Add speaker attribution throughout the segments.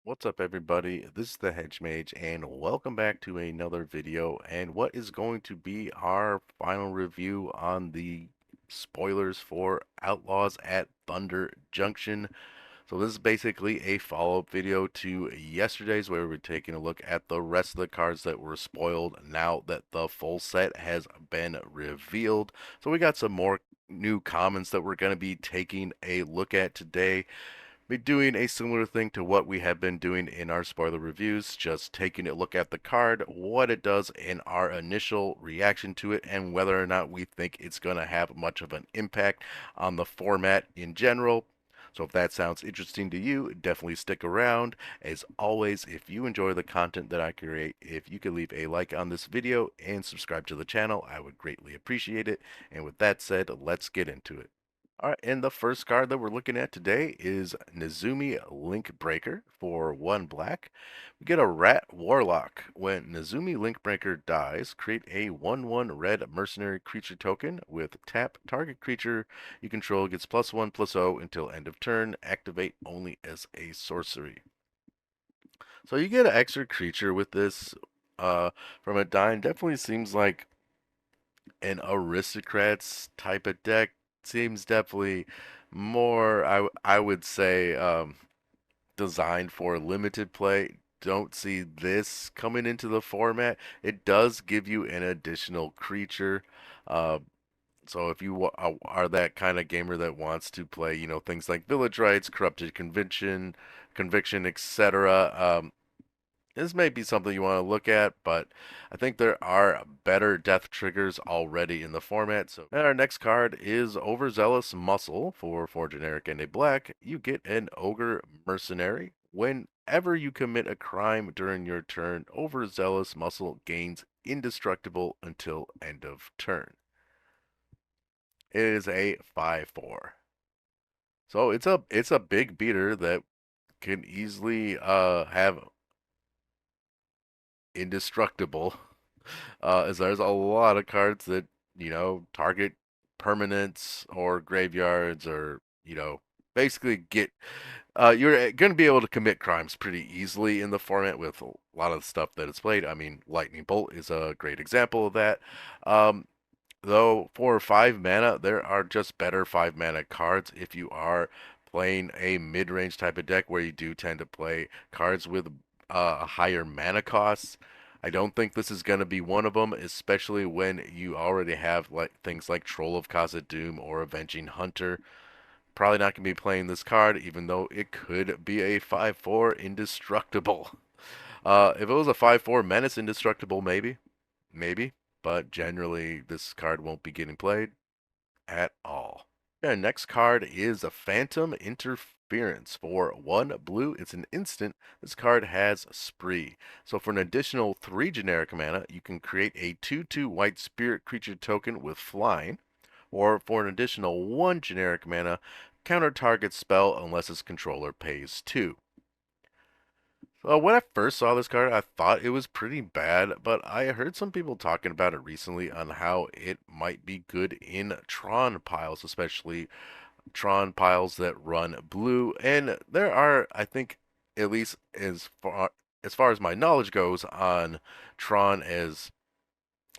Speaker 1: What's up, everybody? This is the Hedge Mage, and welcome back to another video. And what is going to be our final review on the spoilers for Outlaws at Thunder Junction. So this is basically a follow-up video to yesterday's, where we were taking a look at the rest of the cards that were spoiled now that the full set has been revealed. So we got some more new commons that we're going to be taking a look at today, be doing a similar thing to what we have been doing in our spoiler reviews, just taking a look at the card, what it does, and our initial reaction to it, and whether or not we think it's going to have much of an impact on the format in general. So if that sounds interesting to you, definitely stick around. As always, if you enjoy the content that I create, if you could leave a like on this video and subscribe to the channel, I would greatly appreciate it. And with that said, let's get into it. All right, and the first card that we're looking at today is Nezumi Linkbreaker for 1 black. We get a Rat Warlock. When Nezumi Linkbreaker dies, create a 1/1 red mercenary creature token with tap. Target creature you control gets +1/+0 until end of turn. Activate only as a sorcery. So you get an extra creature with this from a dime. Definitely seems like an aristocrats type of deck. Seems definitely more, I would say, designed for limited play. Don't see this coming into the format. It does give you an additional creature. Uh, so if you are that kind of gamer that wants to play, things like Village Rights, Corrupted Conviction, etc., this may be something you want to look at, but I think there are better death triggers already in the format. So and our next card is Overzealous Muscle for 4 generic and a black. You get an Ogre Mercenary. Whenever you commit a crime during your turn, Overzealous Muscle gains indestructible until end of turn. It is a 5/4. So it's a big beater that can easily have indestructible. As there's a lot of cards that, target permanents or graveyards or, basically you're going to be able to commit crimes pretty easily in the format with a lot of the stuff that it's played. I mean, Lightning Bolt is a great example of that. Um, though for 5 mana, there are just better 5 mana cards if you are playing a mid-range type of deck where you do tend to play cards with a higher mana cost. I don't think this is going to be one of them, especially when you already have like things like Troll of Khazad-dûm or Avenging Hunter. Probably not going to be playing this card, even though it could be a 5/4 indestructible. If it was a 5/4 menace indestructible, maybe, but generally this card won't be getting played at all. Our next card is a Phantom Interference for 1 blue. It's an instant. This card has Spree. So for an additional 3 generic mana, you can create a 2/2 white spirit creature token with flying, or for an additional 1 generic mana, counter target spell unless its controller pays 2. Well, when I first saw this card, I thought it was pretty bad, but I heard some people talking about it recently on how it might be good in Tron piles, especially Tron piles that run blue. And there are, I think, at least as far as my knowledge goes on Tron as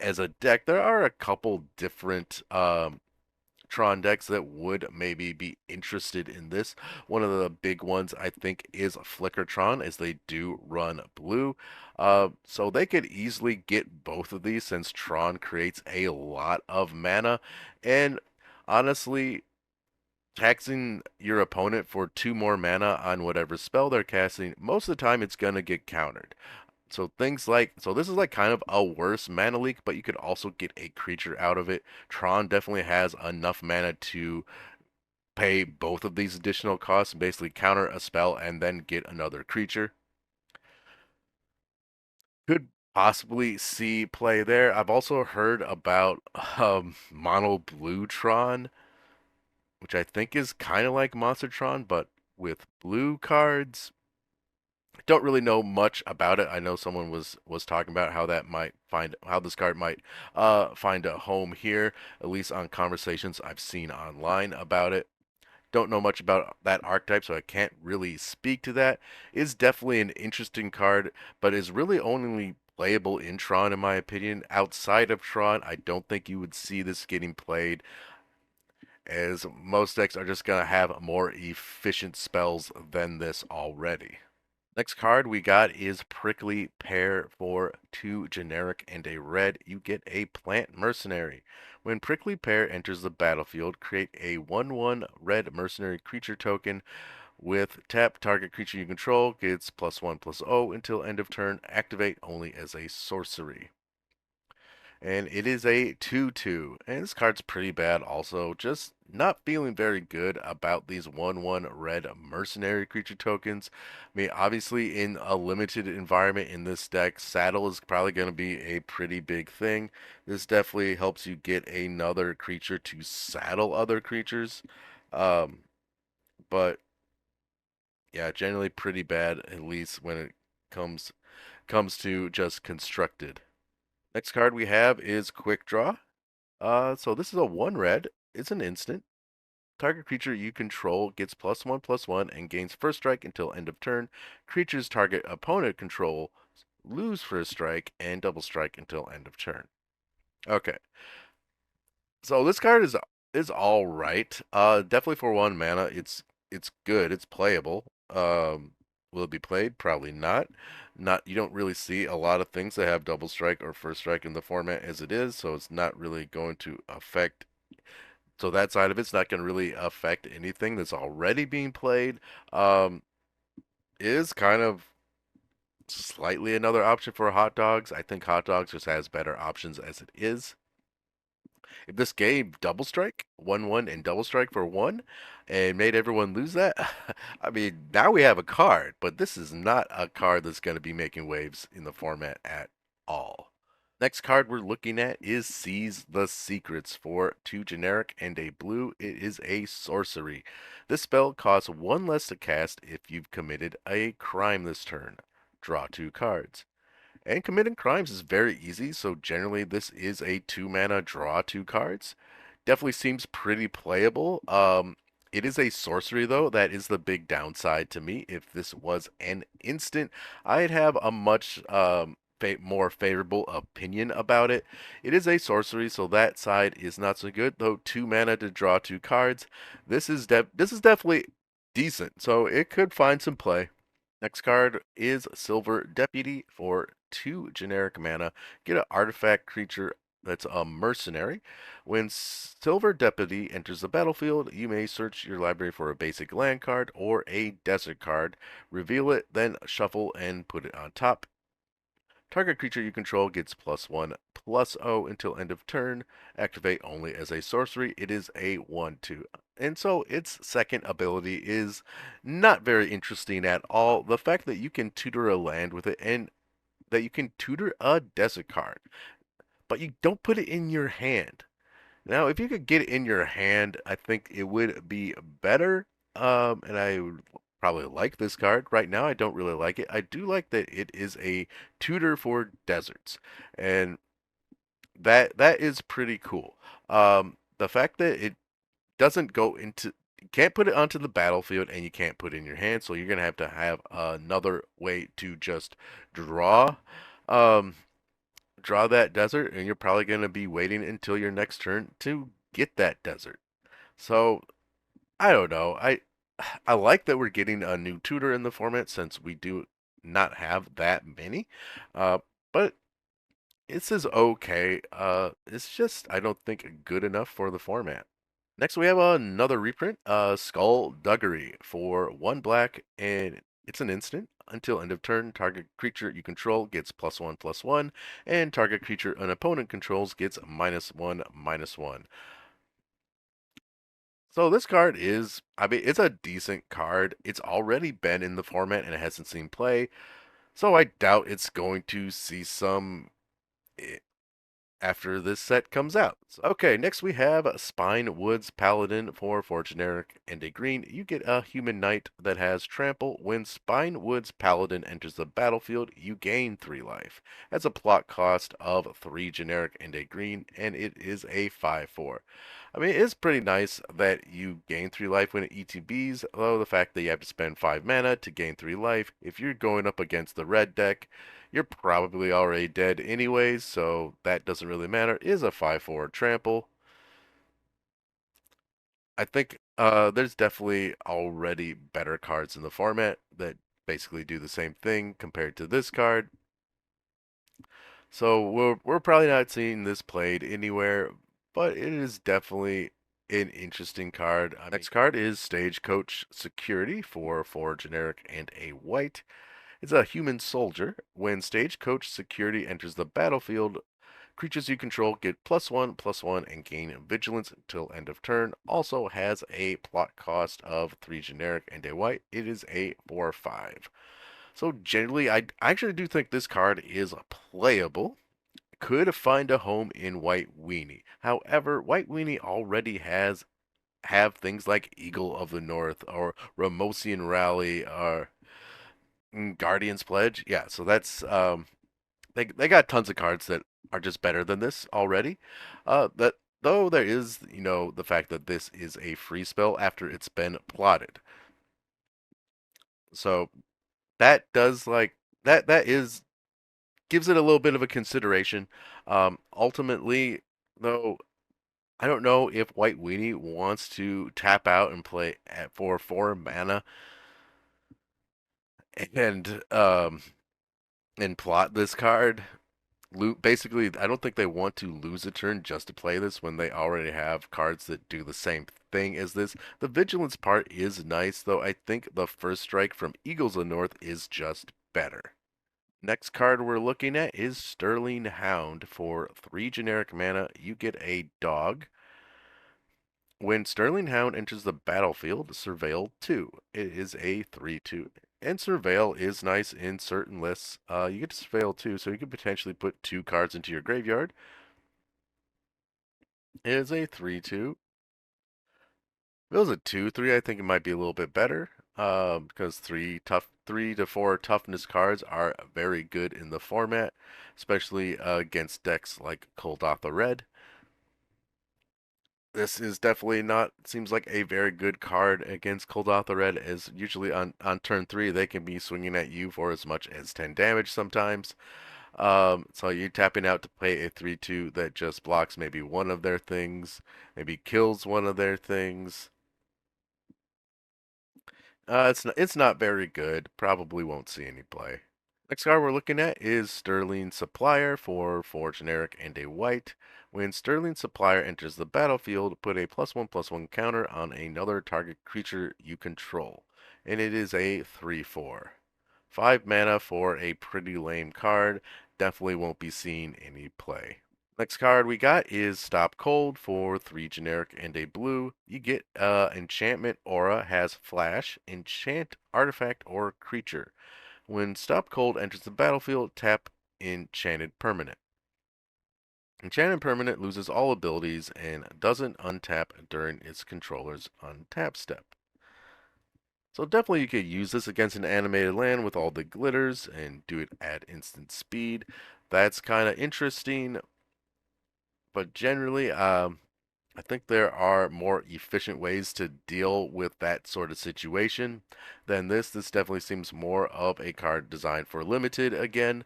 Speaker 1: a deck, there are a couple different Tron decks that would maybe be interested in this. One of the big ones I think is Flickertron, as they do run blue. So they could easily get both of these since Tron creates a lot of mana. And honestly, taxing your opponent for 2 more mana on whatever spell they're casting, most of the time it's gonna get countered. So this is like kind of a worse mana leak, but you could also get a creature out of it. Tron definitely has enough mana to pay both of these additional costs and basically counter a spell and then get another creature. Could possibly see play there. I've also heard about mono blue Tron, which I think is kind of like Monster Tron, but with blue cards. Don't really know much about it. I know someone was talking about how this card might find a home here, at least on conversations I've seen online about it. Don't know much about that archetype, so I can't really speak to that. Is definitely an interesting card, but is really only playable in Tron, in my opinion. Outside of Tron, I don't think you would see this getting played, as most decks are just going to have more efficient spells than this already. Next card we got is Prickly Pear for 2 generic and a red. You get a plant mercenary. When Prickly Pear enters the battlefield, create a 1/1 red mercenary creature token with tap. Target creature you control gets +1/+0 until end of turn. Activate only as a sorcery. And it is a 2/2. And this card's pretty bad also. Just not feeling very good about these 1/1 red mercenary creature tokens. I mean, obviously, in a limited environment in this deck, Saddle is probably going to be a pretty big thing. This definitely helps you get another creature to saddle other creatures. Um, but yeah, generally pretty bad, at least when it comes to just constructed. Next card we have is Quick Draw. So this is a 1 red. It's an instant. Target creature you control gets +1/+1 and gains first strike until end of turn. Creatures target opponent control lose first strike and double strike until end of turn. Okay, so this card is all right. Definitely for 1 mana, it's good. It's playable. Will it be played? Probably not. Not you don't really see a lot of things that have double strike or first strike in the format as it is, so it's not really going to affect. So that side of it's not going to really affect anything that's already being played. Um, is kind of slightly another option for hot dogs. I think hot dogs just has better options as it is. If this gave double strike, 1/1 and double strike for 1 and made everyone lose that, I mean, now we have a card, but this is not a card that's going to be making waves in the format at all. Next card we're looking at is Seize the Secrets for 2 generic and a blue. It is a sorcery. This spell costs 1 less to cast if you've committed a crime this turn. Draw 2 cards. And committing crimes is very easy, so generally this is a 2 mana draw 2 cards. Definitely seems pretty playable. It is a sorcery though, that is the big downside to me. If this was an instant, I'd have a much more favorable opinion about it. It is a sorcery, so that side is not so good. Though 2 mana to draw 2 cards, this is definitely decent, so it could find some play. Next card is Silver Deputy for 2 generic mana. Get an artifact creature that's a mercenary. When Silver Deputy enters the battlefield, you may search your library for a basic land card or a desert card. Reveal it, then shuffle and put it on top. Target creature you control gets +1/+0 until end of turn. Activate only as a sorcery. It is a 1/2. And so its second ability is not very interesting at all. The fact that you can tutor a land with it and that you can tutor a desert card, but you don't put it in your hand. Now, if you could get it in your hand, I think it would be better. And I would probably like this card. Right now, I don't really like it. I do like that it is a tutor for deserts, and that is pretty cool. The fact that it doesn't go into you can't put it onto the battlefield and you can't put it in your hand, so you're gonna have another way to just draw. Um, Draw that desert, and you're probably going to be waiting until your next turn to get that desert. So I don't know. I like that we're getting a new tutor in the format since we do not have that many. Uh, but this is okay. It's just I don't think good enough for the format. Next, we have another reprint, Skullduggery for 1 black, and it's an instant. Until end of turn, target creature you control gets +1/+1, and target creature an opponent controls gets -1/-1. So this card is, I mean, it's a decent card. It's already been in the format and it hasn't seen play, so I doubt it's going to see some after this set comes out. Okay, next we have Spine Woods Paladin for 4 generic and a green. You get a human knight that has trample. When Spine Woods Paladin enters the battlefield, you gain 3 life. Has a plot cost of 3 generic and a green, and it is a 5/4. I mean, it's pretty nice that you gain 3 life when it ETBs, although the fact that you have to spend 5 mana to gain 3 life, if you're going up against the red deck, you're probably already dead anyways, so that doesn't really matter. Is a 5/4 trample. I think there's definitely already better cards in the format that basically do the same thing compared to this card. So we're probably not seeing this played anywhere, but it is definitely an interesting card. Next card is Stagecoach Security for 4 generic and a white. It's a human soldier. When Stagecoach Security enters the battlefield, creatures you control get +1/+1 and gain vigilance until end of turn. Also has a plot cost of 3 generic and a white. It is a 4/5. So generally, I actually do think this card is playable. Could find a home in White Weenie. However, White Weenie already have things like Eagle of the North or Ramosian Rally or Guardian's Pledge. Yeah, so that's they got tons of cards that are just better than this already. That though there is, the fact that this is a free spell after it's been plotted. So that does that is gives it a little bit of a consideration. Ultimately, though, I don't know if White Weenie wants to tap out and play for 4 mana and plot this card. Basically, I don't think they want to lose a turn just to play this when they already have cards that do the same thing as this. The vigilance part is nice, though I think the first strike from Eagles of the North is just better. Next card we're looking at is Sterling Hound. For 3 generic mana, you get a dog. When Sterling Hound enters the battlefield, Surveil 2. It is a 3/2. And Surveil is nice in certain lists. You get to Surveil 2, so you could potentially put 2 cards into your graveyard. It is a 3/2. If it was a 2/3, I think it might be a little bit better. Because 3 to 4 toughness cards are very good in the format, especially against decks like Kuldotha Red. This is definitely not seems like a very good card against Kuldotha Red, as usually on turn 3 they can be swinging at you for as much as 10 damage sometimes. So you're tapping out to play a 3/2 that just blocks maybe one of their things, maybe kills one of their things. It's not very good. Probably won't see any play. Next card we're looking at is Sterling Supplier for 4 generic and a white. When Sterling Supplier enters the battlefield, put a +1/+1 counter on another target creature you control. And it is a 3/4. 5 mana for a pretty lame card. Definitely won't be seeing any play. Next card we got is Stop Cold for 3 generic and a blue. You get enchantment aura has flash, enchant artifact or creature. When Stop Cold enters the battlefield, tap Enchanted Permanent. Enchanted Permanent loses all abilities and doesn't untap during its controller's untap step. So definitely you could use this against an animated land with all the glitters and do it at instant speed. That's kind of interesting, but generally, I think there are more efficient ways to deal with that sort of situation than this. This definitely seems more of a card designed for limited again.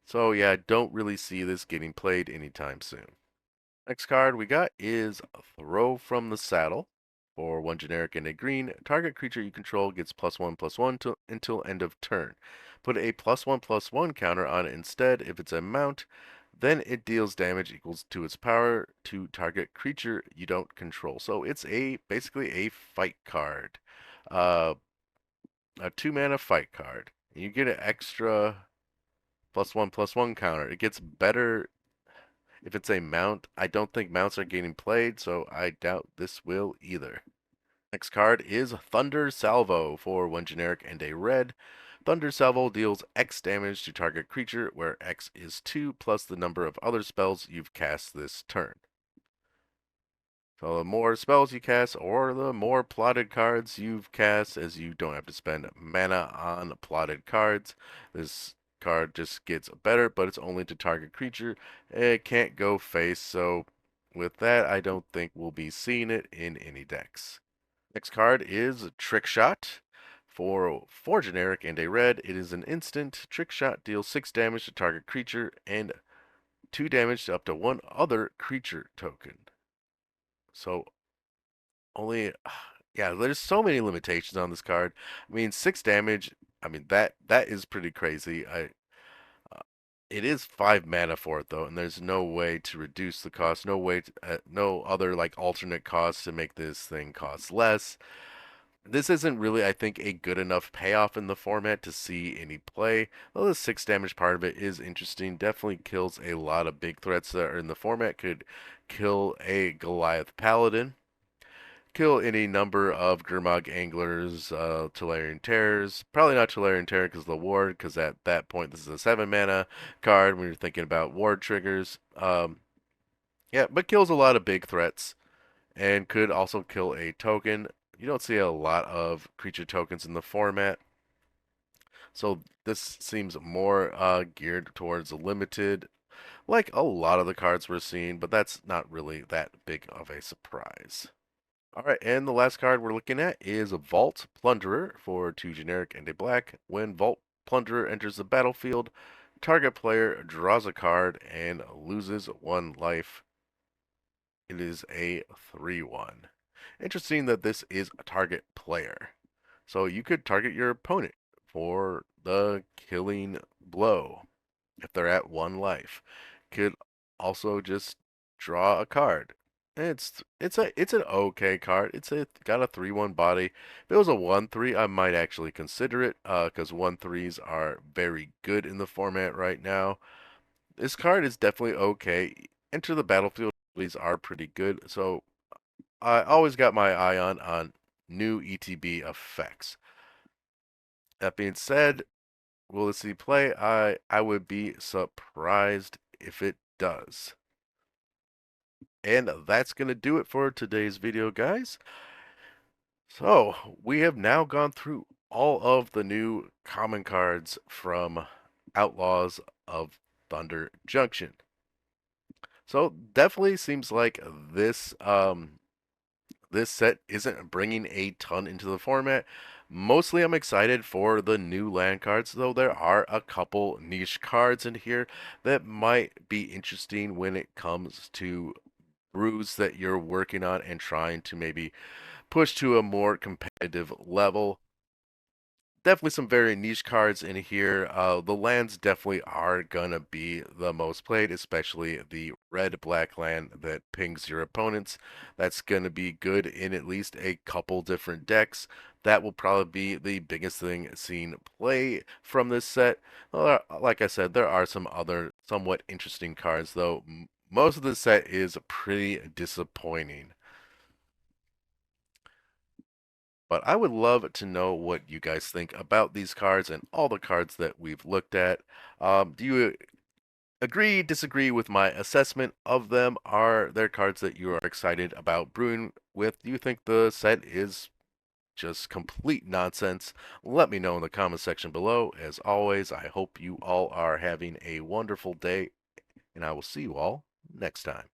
Speaker 1: So yeah, I don't really see this getting played anytime soon. Next card we got is Throw from the Saddle. For 1 generic and a green, target creature you control gets +1/+1 until end of turn. Put a +1/+1 counter on it instead if it's a mount. Then it deals damage equals to its power to target creature you don't control. So it's basically a fight card. Uh, a 2 mana fight card. You get an extra +1/+1 counter. It gets better if it's a mount. I don't think mounts are getting played, so I doubt this will either. Next card is Thunder Salvo for 1 generic and a red. Thunder Salvo deals X damage to target creature, where X is 2 plus the number of other spells you've cast this turn. So the more spells you cast, or the more plotted cards you've cast, as you don't have to spend mana on plotted cards. This card just gets better, but it's only to target creature. It can't go face, so with that, I don't think we'll be seeing it in any decks. Next card is Trick Shot. For 4 generic and a red, it is an instant. Trick Shot deals 6 damage to target creature and 2 damage to up to one other creature token. So only, yeah, there's so many limitations on this card. I mean, 6 damage, I mean, that is pretty crazy. Uh, it is 5 mana for it though, and there's no way to reduce the cost, no way to, no other like alternate costs to make this thing cost less. This isn't really, I think, a good enough payoff in the format to see any play. Though the 6 damage part of it is interesting, definitely kills a lot of big threats that are in the format. Could kill a Goliath Paladin, kill any number of Gurmag Anglers, Tolarian Terrors. Probably not Tolarian Terror because of the ward, because at that point this is a 7 mana card when you're thinking about ward triggers. Yeah, but kills a lot of big threats and could also kill a token. You don't see a lot of creature tokens in the format, so this seems more geared towards limited, like a lot of the cards we're seeing, but that's not really that big of a surprise. All right, and the last card we're looking at is Vault Plunderer for 2 generic and a black. When Vault Plunderer enters the battlefield, target player draws a card and loses 1 life. It is a 3/1. Interesting that this is a target player. So you could target your opponent for the killing blow if they're at 1 life. Could also just draw a card. It's an okay card. It's got a 3/1 body. If it was a 1/3, I might actually consider it, because 1/3s are very good in the format right now. This card is definitely okay. Enter the battlefield abilities are pretty good, so I always got my eye on new ETB effects. That being said, will it see play? I would be surprised if it does. And that's going to do it for today's video, guys. So, we have now gone through all of the new common cards from Outlaws of Thunder Junction. So, definitely seems like this set isn't bringing a ton into the format. Mostly I'm excited for the new land cards, though there are a couple niche cards in here that might be interesting when it comes to brews that you're working on and trying to maybe push to a more competitive level. Definitely some very niche cards in here. The lands definitely are gonna be the most played, especially the red-black land that pings your opponents. That's gonna be good in at least a couple different decks. That will probably be the biggest thing seen play from this set. Like I said, there are some other somewhat interesting cards, though. Most of the set is pretty disappointing. But I would love to know what you guys think about these cards and all the cards that we've looked at. Do you agree, disagree with my assessment of them? Are there cards that you are excited about brewing with? Do you think the set is just complete nonsense? Let me know in the comment section below. As always, I hope you all are having a wonderful day, and I will see you all next time.